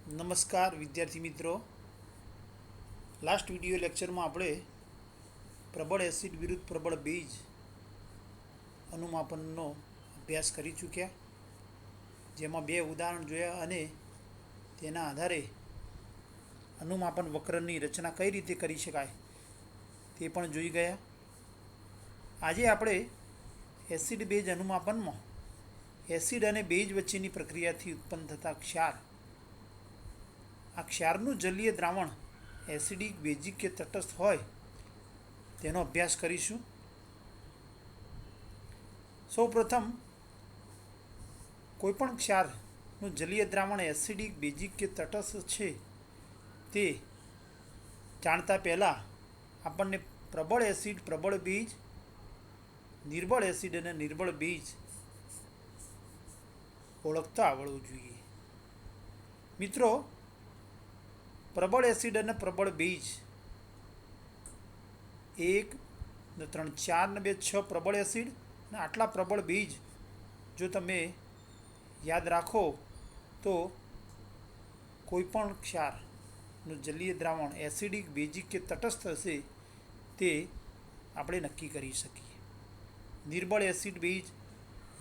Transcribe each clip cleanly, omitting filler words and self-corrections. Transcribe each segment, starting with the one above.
નમસ્કાર વિદ્યાર્થી મિત્રો, લાસ્ટ વિડિયો લેક્ચરમાં આપણે પ્રબળ એસિડ વિરુદ્ધ પ્રબળ બેઝ અનુમાપનનો અભ્યાસ કરી ચૂક્યા, જેમાં બે ઉદાહરણ જોયા અને તેના આધારે અનુમાપન વક્રની રચના કઈ રીતે કરી શકાય તે પણ જોઈ ગયા. આજે આપણે એસિડ બેઝ અનુમાપનમાં એસિડ અને બેઝ વચ્ચેની પ્રક્રિયાથી ઉત્પન્ન થતા ક્ષાર, આ ક્ષારનું જલીય દ્રાવણ એસિડિક, બેઝિક કે તટસ્થ હોય તેનો અભ્યાસ કરીશું. સૌપ્રથમ કોઈપણ ક્ષારનું જલીય દ્રાવણ એસિડિક, બેઝિક કે તટસ્થ છે તે જાણતા પહેલાં આપણને પ્રબળ એસિડ, પ્રબળ બેઝ, નિર્બળ એસિડ અને નિર્બળ બેઝ ઓળખતા આવડવું જોઈએ. મિત્રો, પ્રબળ એસિડ અને પ્રબળ બેઝ 1, 3, 4 ને 2, 6 પ્રબળ એસિડ અને આટલા પ્રબળ બેઝ જો તમે યાદ રાખો તો કોઈપણ ક્ષારનું જલીય દ્રાવણ એસિડિક, બેઝિક કે તટસ્થ હશે તે આપણે નક્કી કરી શકીએ. નિર્બળ એસિડ, બેઝ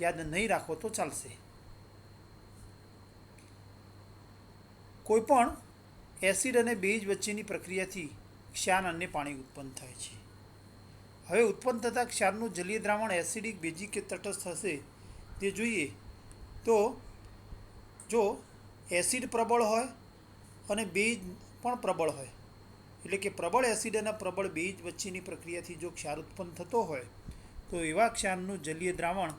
યાદ નહીં રાખો તો ચાલશે. કોઈપણ એસિડ અને બેઝ વચ્ચેની પ્રક્રિયાથી ક્ષાર અને પાણી ઉત્પન્ન થાય છે. હવે ઉત્પન્ન થતા ક્ષારનું જલીય દ્રાવણ એસિડિક, બેઝિક કે તટસ્થ હશે તે જોઈએ. તો જો એસિડ પ્રબળ હોય અને બેઝ પણ પ્રબળ હોય, એટલે કે પ્રબળ એસિડ અને પ્રબળ બેઝ વચ્ચેની પ્રક્રિયાથી જો ક્ષાર ઉત્પન્ન થતો હોય તો એવા ક્ષારનું જલીય દ્રાવણ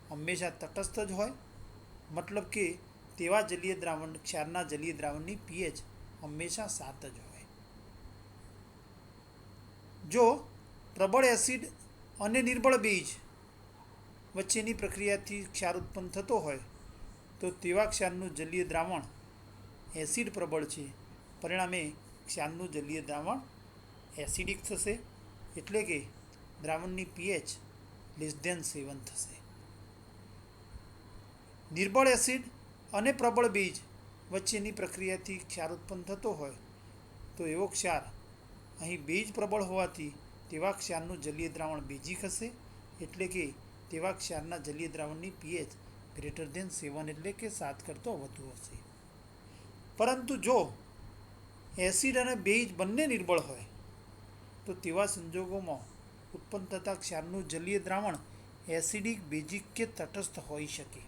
હંમેશા તટસ્થ જ હોય. મતલબ કે તેવા જલીય દ્રાવણ, ક્ષારના જલીય દ્રાવણની pH હંમેશા 7 જ હોય. જો પ્રબળ એસિડ અને નિર્બળ બેઝ વચ્ચેની પ્રક્રિયાથી ક્ષાર ઉત્પન્ન થતો હોય તો તેવા ક્ષારનું જલીય દ્રાવણ એસિડ પ્રબળ છે, પરિણામે ક્ષારનું જલીય દ્રાવણ એસિડિક થશે, એટલે કે દ્રાવણની pH <7 થશે. નિર્બળ એસિડ અને પ્રબળ બેઝ વચ્ચેની પ્રક્રિયાથી ક્ષાર ઉત્પન્ન થતો હોય તો એવો ક્ષાર, અહીં બેઝ પ્રબળ હોવાથી તેવા ક્ષારનું જલીય દ્રાવણ બેઝિક હશે, એટલે કે તેવા ક્ષારના જલીય દ્રાવણની pH <7, એટલે કે 7 કરતો વધુ હશે. પરંતુ જો એસિડ અને બેઝ બંને નિર્બળ હોય તો તેવા સંજોગોમાં ઉત્પન્ન થતા ક્ષારનું જલીય દ્રાવણ એસિડિક, બેઝિક કે તટસ્થ હોઈ શકે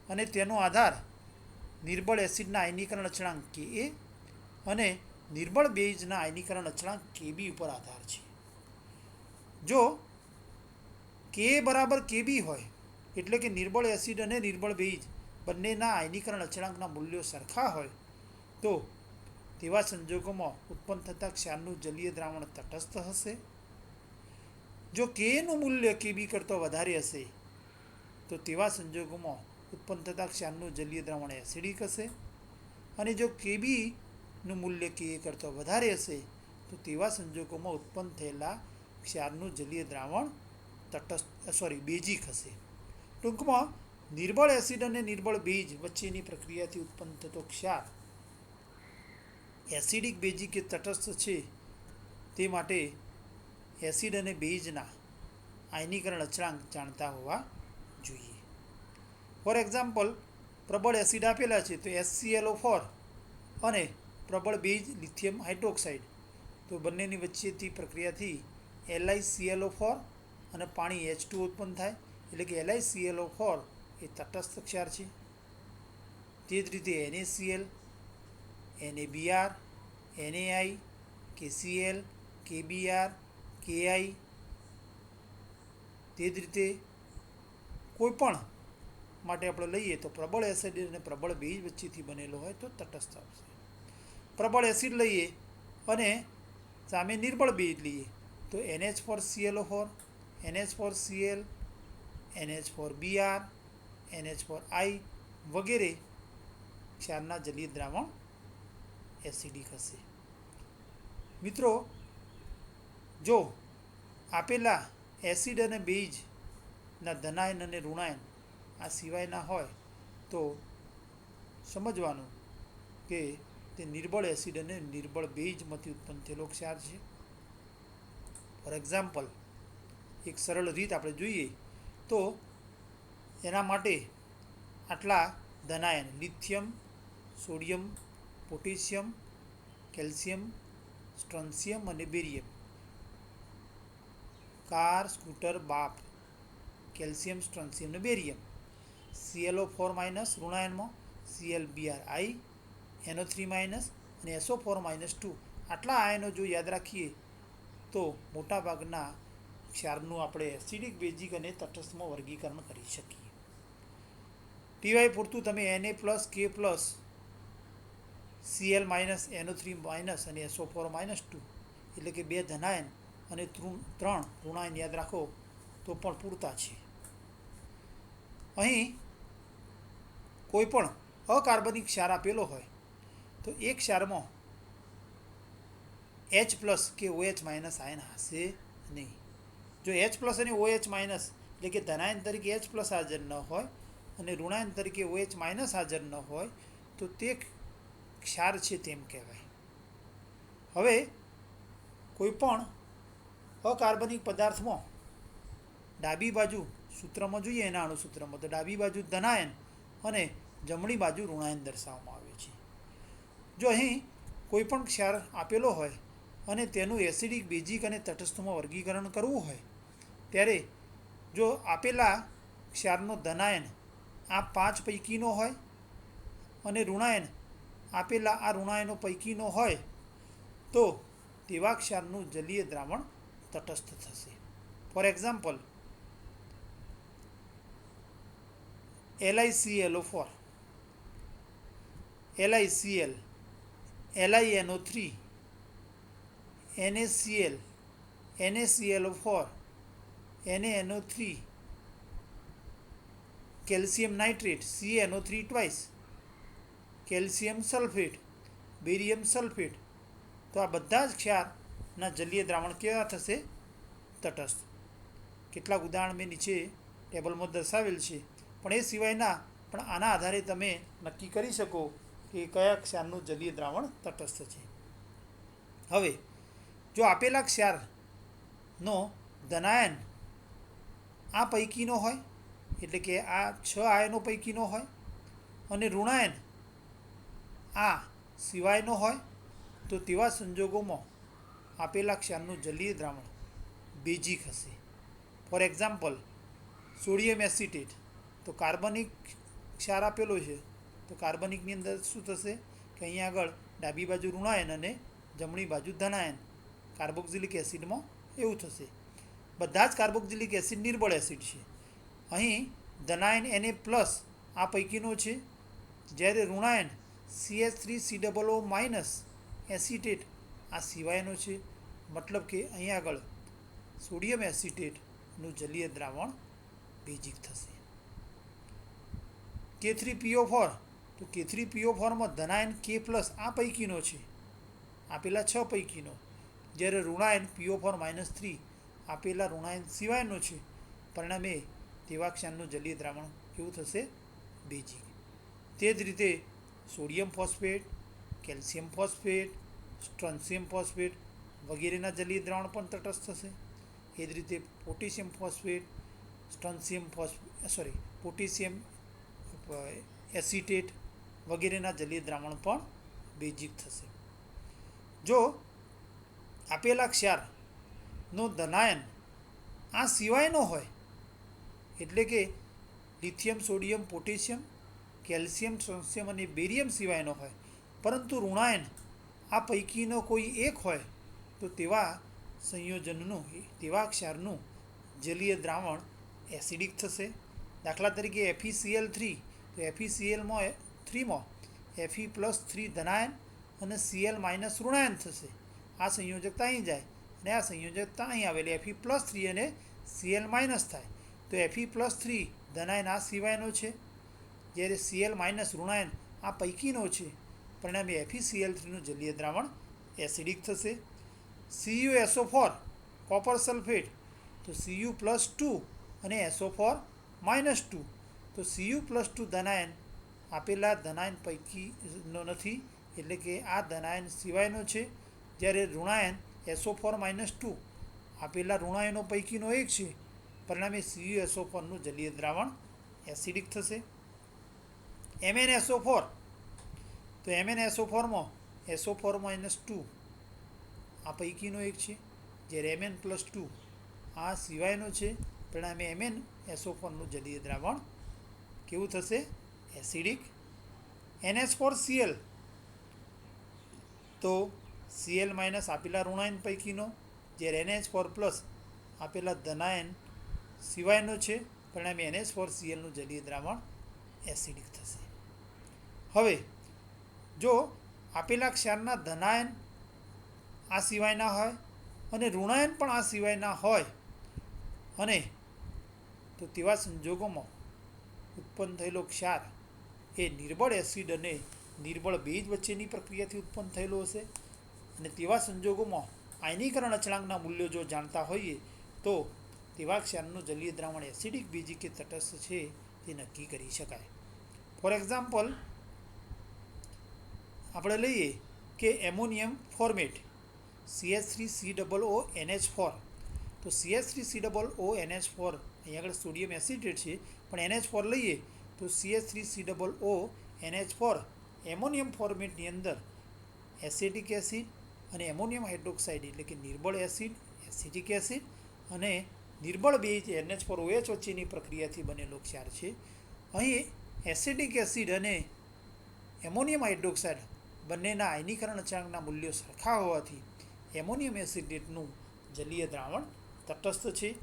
અને તેનો આધાર નિર્બળ એસિડના આયનીકરણ અચળાંક Ka અને નિર્બળ બેઝના આયનીકરણ અચળાંક Kb ઉપર આધાર છે. જો Ka બરાબર Kb હોય, એટલે કે નિર્બળ એસિડ અને નિર્બળ બેઝ બંનેના આયનીકરણ અચળાંકના મૂલ્યો સરખા હોય તો તેવા સંજોગોમાં ઉત્પન્ન થતા ક્ષારનું જલીય દ્રાવણ તટસ્થ હશે. જો Kનું મૂલ્ય Kb કરતાં વધારે હશે તો તેવા સંજોગોમાં ઉત્પન્ન થતા ક્ષારનું જલીય દ્રાવણ એસિડિક હશે, અને જો Kbનું મૂલ્ય Ka કરતાં વધારે હશે તો તેવા સંજોગોમાં ઉત્પન્ન થયેલા ક્ષારનું જલીય દ્રાવણ બેઝિક હશે. ટૂંકમાં, નિર્બળ એસિડ અને નિર્બળ બેઝ વચ્ચેની પ્રક્રિયાથી ઉત્પન્ન થતો ક્ષાર એસિડિક, બેઝિક કે તટસ્થ છે તે માટે એસિડ અને બેઝના આયનીકરણ અચળાંક જાણતા હોવા જોઈએ. ફોર એક્ઝામ્પલ, પ્રબળ એસિડ આપેલા છે તો HClO4 અને પ્રબળ બેઝ લિથિયમ હાઇડ્રોક્સાઇડ, તો બંનેની વચ્ચેથી પ્રક્રિયાથી LiClO4 અને પાણી H2O ઉત્પન્ન થાય, એટલે કે LiClO4 એ તટસ્થ ક્ષાર છે. તે જ રીતે NaCl, NaBr, NaI, KCl, KBr, Ki, તે જ રીતે કોઈપણ માટે આપણે લઈએ તો પ્રબળ એસિડ અને પ્રબળ બેઝ વચ્ચેથી બનેલો હોય તો તટસ્થ આવશે. પ્રબળ એસિડ લઈએ અને સામે નિર્બળ બેઝ લઈએ તો NH4ClO4, NH4Cl, NH4Br, NH4I વગેરે ક્ષારના જલીય દ્રાવણ એસિડિક હશે. મિત્રો, જો આપેલા એસિડ અને બેઝના ધનાયન અને ઋણાયન આ સિવાયના હોય તો સમજવાનું કે તે નિર્બળ એસિડ અને નિર્બળ બેઝમાંથી ઉત્પન્ન થયેલો ક્ષાર છે. ફોર એક્ઝામ્પલ, એક સરળ રીત આપણે જોઈએ તો એના માટે આટલા ધનાયન lithium, sodium, potassium, calcium, strontium અને બેરિયમ, કાર, સ્કૂટર, બાપ, કેલ્શિયમ, સ્ટ્રોન્શિયમ અને બેરિયમ, ClO4 માઇનસ ઋણાયનમાં ClBrI, NO3 માઇનસ અને SO4 માઇનસ 2. આટલા આયનો જો યાદ રાખીએ તો મોટાભાગના ક્ષારનું આપણે એસિડિક, બેઝિક અને તટસ્થમાં વર્ગીકરણ કરી શકીએ. ટીવાય પૂરતું તમે Na plus, K plus, Cl minus, NO3 minus અને SO4 માઇનસ 2 એટલે કે 2 ધનાયન અને 3 ઋણાયન યાદ રાખો તો પણ પૂરતા છે. અહીં કોઈ પણ અકાર્બનિક ક્ષાર આપેલો હોય તો એક ક્ષારમાં H પ્લસ કે OH માઇનસ આયન હશે નહીં. જો H પ્લસ અને OH માઇનસ એટલે કે ધનાયન તરીકે H પ્લસ હાજર ન હોય અને ઋણાયન તરીકે OH માઇનસ હાજર ન હોય તો તે ક્ષાર છે તેમ કહેવાય. હવે કોઈ પણ અકાર્બનિક પદાર્થમાં ડાબી બાજુ સૂત્રમાં જોઈએ એના અણુસૂત્રમાં તો ડાબી બાજુ ધનાયન અને જમણી બાજુ ઋણાયન દર્શાવવામાં આવે છે. જો અહીં કોઈ પણ ક્ષાર આપેલો હોય અને તેનું એસિડિક, બેઝિક અને તટસ્થમાં વર્ગીકરણ કરવું હોય ત્યારે જો આપેલા ક્ષારનો ધનાયન આ 5 પૈકીનો હોય અને ઋણાયન આપેલા આ ઋણાયનો પૈકીનો હોય તો તેવા ક્ષારનું જલીય દ્રાવણ તટસ્થ થશે. For example, LiClO4, LiCl, LiNO3, NaCl, NaClO4, NaNO3, calcium nitrate, CaNO3 twice, calcium sulphate, barium sulphate, તો આ બધા જ ક્ષારના જલીય દ્રાવણ કેવા થશે? તટસ્થ. કેટલાક ઉદાહરણ મેં નીચે ટેબલમાં દર્શાવેલ છે, પણ એ સિવાયના પણ આના આધારે તમે નક્કી કરી શકો કે કયા ક્ષારનું જલીય દ્રાવણ તટસ્થ છે. હવે જો આપેલા ક્ષારનો ધનાયન આ પૈકીનો હોય એટલે કે આ 6 આયનો પૈકીનો હોય અને ઋણાયન આ સિવાયનો હોય તો તેવા સંજોગોમાં આપેલા ક્ષારનું જલીય દ્રાવણ બેઝિક હશે. ફોર એક્ઝામ્પલ, સોડિયમ એસિટેટ, તો કાર્બનિક ક્ષાર આપેલો છે તો કાર્બનિકની અંદર શું થશે કે અહીંયા આગળ ડાબી બાજુ ઋણાયન અને જમણી બાજુ ધનાયન. કાર્બોક્સિલિક એસિડમાં એવું થશે. બધા જ કાર્બોક્સિલિક એસિડ નિર્બળ એસિડ છે. અહીં ધનાયન Na પ્લસ આ પૈકીનો છે, જ્યારે ઋણાયન CH3COO માઇનસ એસિટેટ આ સિવાયનો છે. મતલબ કે અહીં આગળ સોડિયમ એસિટેટનું જલીય દ્રાવણ બેઝિક થશે. K3PO4, તો K3PO4માં ધનાયન K પ્લસ આ પૈકીનો છે, આપેલા 6 પૈકીનો, જ્યારે ઋણાયન PO4 માઇનસ 3 આપેલા ઋણાયન સિવાયનો છે. પરિણામે તેવા ક્ષારનું જલીય દ્રાવણ કેવું થશે? બેઝિક. તે જ રીતે sodium phosphate, calcium phosphate, strontium phosphate વગેરેના જલીય દ્રાવણ પણ તટસ્થ થશે. એ જ રીતે પોટેશિયમ ફોસ્ફેટ, પોટેશિયમ એસિટેટ વગેરેના જલીય દ્રાવણ પણ બેઝિક થશે. જો આપેલા ક્ષારનો ધનાયન આ સિવાયનો હોય એટલે કે lithium, sodium, potassium, calcium, strontium અને બેરિયમ સિવાયનો હોય પરંતુ ઋણાયન આ પૈકીનો કોઈ એક હોય તો તેવા સંયોજનનું, તેવા ક્ષારનું જલીય દ્રાવણ એસિડિક થશે. દાખલા તરીકે FeCl3, તો FeCl3માં Fe+3 ધનાયન અને Cl માઇનસ ઋણાયન થશે. આ સંયોજકતા અહીં જાય અને આ સંયોજકતા અહીં આવેલી Fe+3 અને Cl માઇનસ થાય તો Fe+3 ધનાયન આ સિવાયનો છે, જ્યારે Cl માઇનસ ઋણાયન આ પૈકીનો છે. પરિણામે FeCl3નું જલીય દ્રાવણ એસિડિક થશે. CuSO4 કોપર સલ્ફેટ, તો Cu+2 અને SO4 -2, તો Cu+2 ધનાયન આપેલા ધનાયન પૈકીનો નથી એટલે કે આ ધનાયન સિવાયનો છે, જ્યારે ઋણાયન SO4-2 આપેલા ઋણાયનો પૈકીનો એક છે, પરિણામે CuSO4નું જલીય દ્રાવણ એસિડિક થશે. MnSO4 તો MnSO4માં SO4-2 આ પૈકીનો એક છે, જ્યારે Mn+2 આ સિવાયનો છે, પરિણામે MnSO4નું જલીય દ્રાવણ કેવું થશે? એસિડિક. NH4Cl તો Cl- આપેલા ઋણાયન પૈકીનો, જ્યારે NH4+ આપેલા ધનાયન સિવાયનો છે, પરિણામે NH4Clનું જલીય દ્રાવણ એસિડિક થશે. હવે જો આપેલા ક્ષારના ધનાયન આ સિવાયના હોય અને ઋણાયન પણ આ સિવાયના હોય અને તો તેવા સંજોગોમાં ઉત્પન્ન થયેલો ક્ષાર એ નિર્બળ એસિડ અને નિર્બળ બેઝ વચ્ચેની પ્રક્રિયાથી ઉત્પન્ન થયેલો હશે. અને તેવા સંજોગોમાં આયનીકરણ અચળાંકના મૂલ્યો જો જાણતા હોઈએ તો તેવા ક્ષારનું જલીય દ્રાવણ એસિડિક, બેઝિક કે તટસ્થ છે તે નક્કી કરી શકાય. ફોર એક્ઝામ્પલ આપણે લઈએ કે એમોનિયમ ફોર્મેટ CH3COONH4. તો CH3COONH4 અહીં આગળ સોડિયમ એસિટેટ છે, પણ NH4 લઈએ તો CH3COONH4 એમોનિયમ ફોર્મેટની અંદર એસિટિક એસિડ અને એમોનિયમ હાઇડ્રોક્સાઇડ એટલે કે નિર્બળ એસિડ, એસિટિક એસિડ અને નિર્બળ બેઝ NH4OH વચ્ચેની પ્રક્રિયાથી બનેલો ક્ષાર છે. અહીં એસિટિક એસિડ અને એમોનિયમ હાઇડ્રોક્સાઇડ બંનેના આયનીકરણ અચળાંકના મૂલ્યો સરખા હોવાથી એમોનિયમ એસિટેટનું જલીય દ્રાવણ તટસ્થ છે.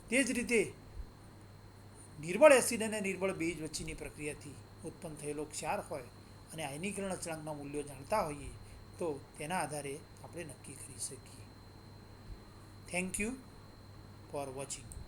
તે જ રીતે નિર્બળ એસિડ અને નિર્બળ બેઝ વચ્ચેની પ્રક્રિયાથી ઉત્પન્ન થયેલો ક્ષાર હોય અને આયનીકરણ અચળાંકના મૂલ્યો જાણતા હોઈએ તો તેના આધારે આપણે નક્કી કરી શકીએ. Thank you for watching.